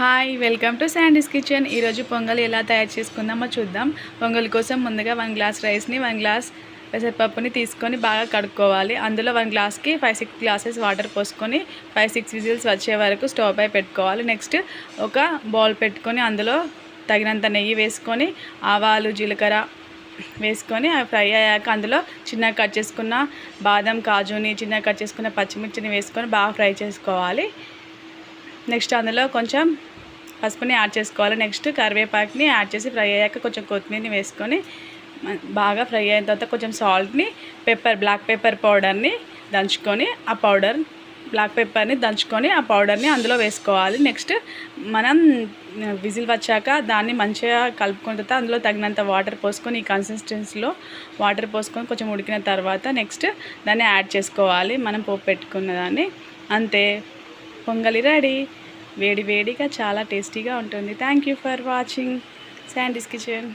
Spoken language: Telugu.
Hi welcome to sandies kitchen. ఈరోజు పొంగల్ ఎలా తయారు చేసుకుందామో చూద్దాం. పొంగల్ కోసం ముందుగా 1 గ్లాస్ రైస్ని 1 గ్లాస్ పెసరపప్పుని తీసుకొని బాగా కడుక్కోవాలి. అందులో 1 గ్లాస్కి 5-6 గ్లాసెస్ వాటర్ పోసుకొని 5-6 విజిల్స్ వచ్చే వరకు స్టవ్ పై పెట్టుకోవాలి. నెక్స్ట్ ఒక బౌల్ పెట్టుకొని అందులో తగినంత నెయ్యి వేసుకొని ఆవాలు జీలకర్ర వేసుకొని అవి ఫ్రై అయ్యాక అందులో చిన్నగా కట్ చేసుకున్న బాదం కాజుని చిన్నగా కట్ చేసుకున్న పచ్చిమిర్చిని వేసుకొని బాగా ఫ్రై చేసుకోవాలి. నెక్స్ట్ అందులో కొంచెం పసుపుని యాడ్ చేసుకోవాలి. నెక్స్ట్ కరివేపాకుని యాడ్ చేసి ఫ్రై అయ్యాక కొంచెం కొత్తిమీరని వేసుకొని బాగా ఫ్రై అయిన తర్వాత కొంచెం సాల్ట్ని బ్లాక్ పెప్పర్ పౌడర్ని దంచుకొని బ్లాక్ పెప్పర్ని దంచుకొని ఆ పౌడర్ని అందులో వేసుకోవాలి. నెక్స్ట్ మనం విజిల్ వచ్చాక దాన్ని మంచిగా కలుపుకున్న తర్వాత అందులో తగినంత వాటర్ పోసుకొని ఈ కన్సిస్టెన్సీలో వాటర్ పోసుకొని కొంచెం ఉడికిన తర్వాత నెక్స్ట్ దాన్ని యాడ్ చేసుకోవాలి. మనం పోపు పెట్టుకున్న దాన్ని. అంతే, పొంగలి రెడీ. వేడివేడిగా చాలా టేస్టీగా ఉంటుంది. Thank you for watching sandies kitchen.